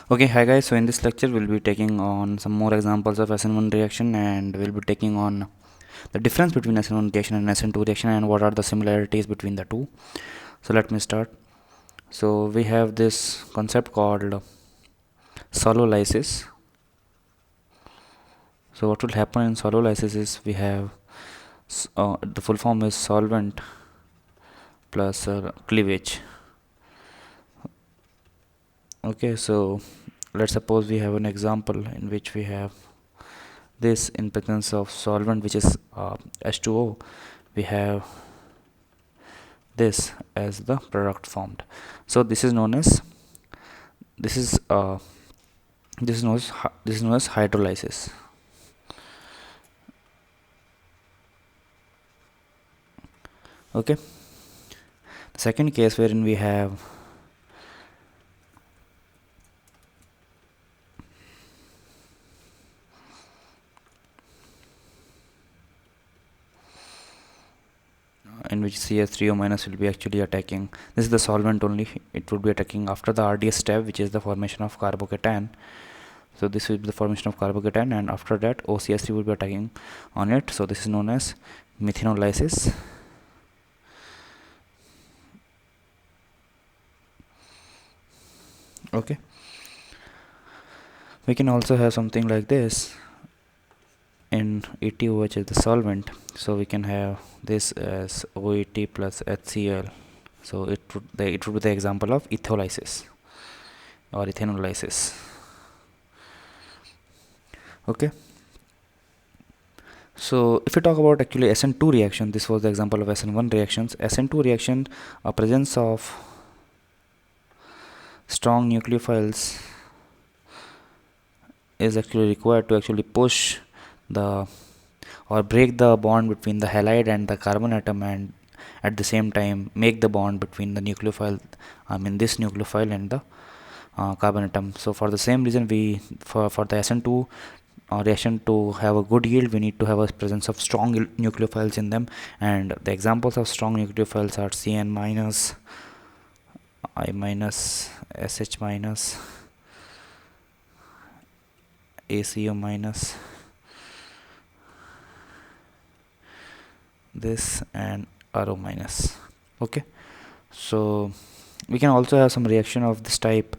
Okay, hi guys. So in this lecture, we'll be taking on some more examples of SN1 reaction, and we'll be taking on the difference between SN1 reaction and SN2 reaction, and what are the similarities between the two. So let me start. So we have this concept called solulysis. So what will happen in solulysis is we have the full form is solvent plus cleavage. Okay, so let's suppose we have an example in which we have this in presence of solvent, which is H2O. We have this as the product formed. So this is known as this is known as hydrolysis. Okay, the second case wherein we have in which CH3O minus will be actually attacking, this is the solvent only, it would be attacking after the RDS step, which is the formation of carbocation. So this will be the formation of carbocation, and after that OCH3 will be attacking on it. So this is known as methanolysis. Okay, we can also have something like this in ETOH as the solvent. So we can have this as OET plus HCl. So it would be the example of etholysis or ethanolysis. Okay, so if we talk about actually SN2 reaction, this was the example of SN1 reactions. SN2 reaction, a presence of strong nucleophiles is actually required to actually push the or break the bond between the halide and the carbon atom, and at the same time make the bond between the nucleophile, this nucleophile and the carbon atom. So for the same reason, we for the SN2 reaction to have a good yield, we need to have a presence of strong nucleophiles in them, and the examples of strong nucleophiles are CN minus, I minus, SH minus, ACO minus, this, and RO minus. Okay, so we can also have some reaction of this type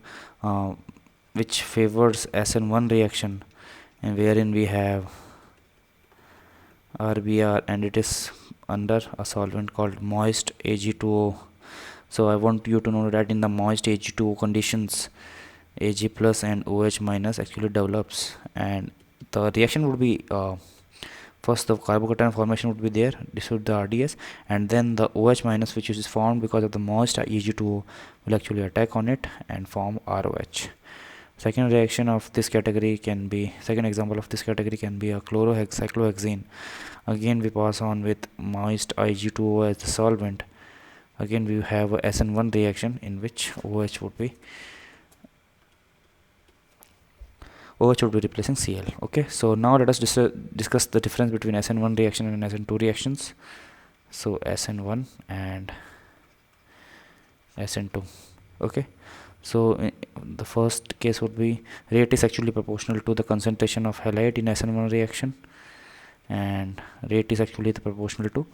which favors SN1 reaction, and wherein we have RBR and it is under a solvent called moist Ag2O. So I want you to know that in the moist Ag2O conditions, Ag plus and OH minus actually develops, and the reaction would be first the carbocation formation would be there, this would be the RDS, and then the OH minus, which is formed because of the moist Ag2O, will actually attack on it and form ROH. Second example of this category can be a chlorohexyclohexane. Again we pass on with moist Ag2O as the solvent. Again we have a SN1 reaction in which OH would be replacing Cl. Okay, so now let us discuss the difference between SN1 reaction and SN2 reactions. So SN1 and SN2. Okay, so the first case would be rate is actually proportional to the concentration of halide in SN1 reaction, and rate is actually proportional to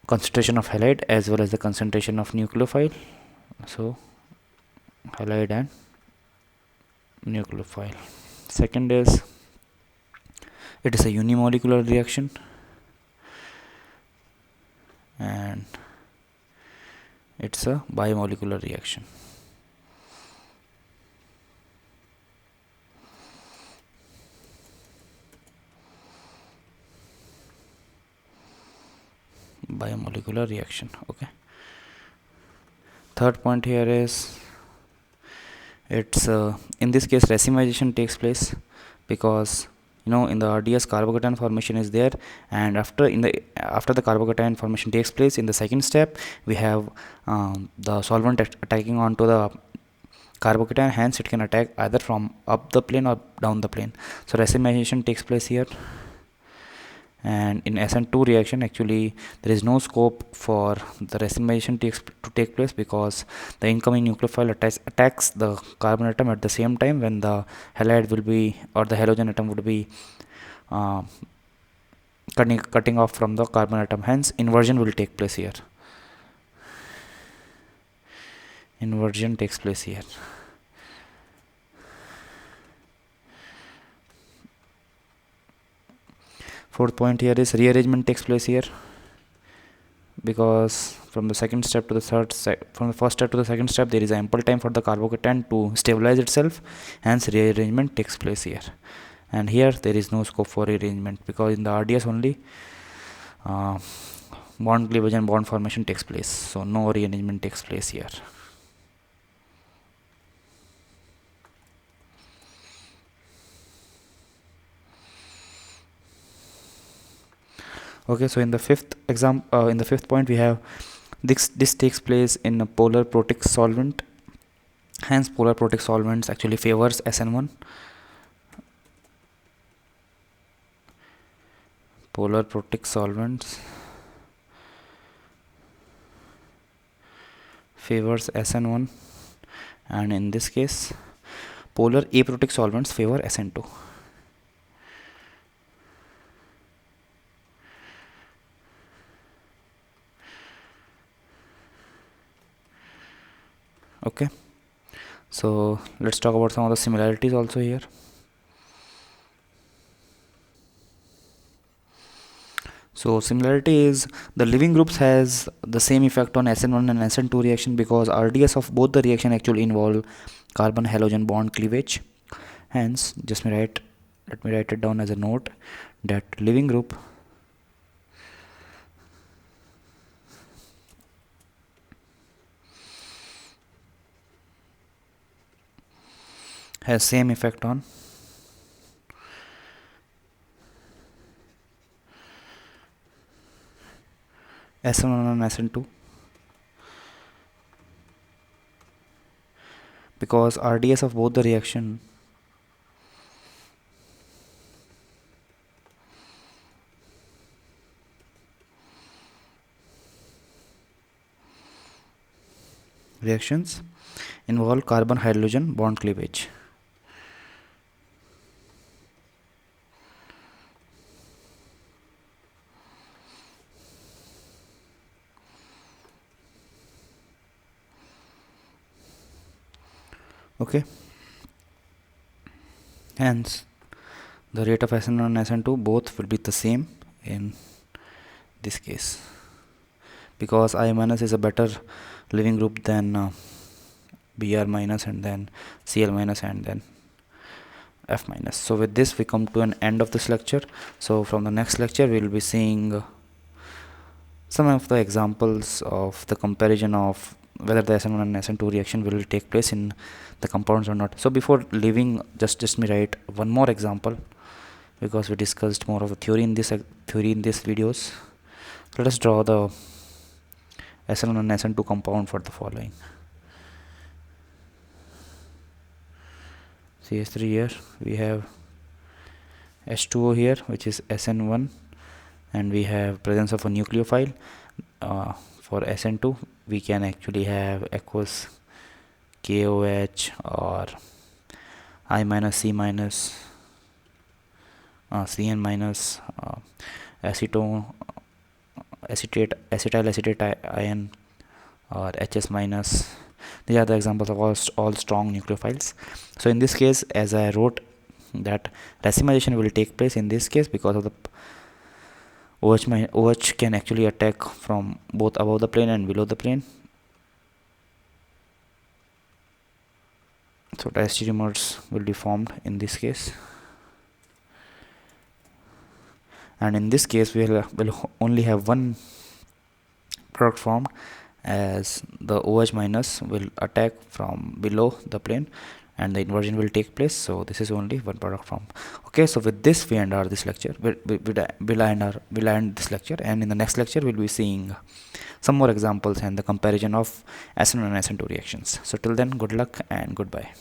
concentration of halide as well as the concentration of nucleophile. So halide and nucleophile. Second is it is a unimolecular reaction, and it's a bimolecular reaction. Bimolecular reaction. Okay, third point here is it's in this case racemization takes place, because in the RDS carbocation formation is there, and after the carbocation formation takes place, in the second step we have the solvent attacking onto the carbocation, hence it can attack either from up the plane or down the plane. So racemization takes place here, and in SN2 reaction actually there is no scope for the racemation to take place, because the incoming nucleophile attacks the carbon atom at the same time when the halide will be, or the halogen atom would be uh, cutting off from the carbon atom. Hence inversion will take place here. Inversion takes place here. Fourth point here is rearrangement takes place here, because from the second step to the from the first step to the second step there is ample time for the carbocation to stabilize itself. Hence rearrangement takes place here. And here there is no scope for rearrangement, because in the RDS only bond cleavage and bond formation takes place, so no rearrangement takes place here. Okay, so in the fifth point we have this takes place in a polar protic solvent. Hence polar protic solvents actually favors SN1. Polar protic solvents favors SN1, and in this case polar aprotic solvents favor SN2. Okay, so let's talk about some of the similarities also here. So similarity is the leaving groups has the same effect on SN1 and SN2 reaction, because RDS of both the reaction actually involve carbon halogen bond cleavage. Hence let me write it down as a note that leaving group has same effect on SN1 and SN2, because RDS of both the reactions involve carbon hydrogen bond cleavage. Okay, hence the rate of SN1 and SN2 both will be the same in this case, because I minus is a better leaving group than Br minus and then Cl minus and then F minus. So with this we come to an end of this lecture. So from the next lecture we will be seeing some of the examples of the comparison of whether the SN1 and SN2 reaction will take place in the compounds or not. So before leaving, just me write one more example, because we discussed more of the theory in this videos. Let us draw the SN1 and SN2 compound for the following. CH3 here, we have H2O here, which is SN1, and we have presence of a nucleophile. For SN2 we can actually have aqueous KOH or I minus C minus Cn minus acetyl acetate ion or HS minus. These are the examples of all strong nucleophiles. So in this case, as I wrote, that racemation will take place in this case because of the OH can actually attack from both above the plane and below the plane. So diastereomers will be formed in this case, and in this case we will only have one product formed, as the OH minus will attack from below the plane and the inversion will take place. So this is only one product form. Okay, so with this we end this lecture. We'll end this lecture, and in the next lecture we'll be seeing some more examples and the comparison of SN1 and SN2 reactions. So till then, good luck and goodbye.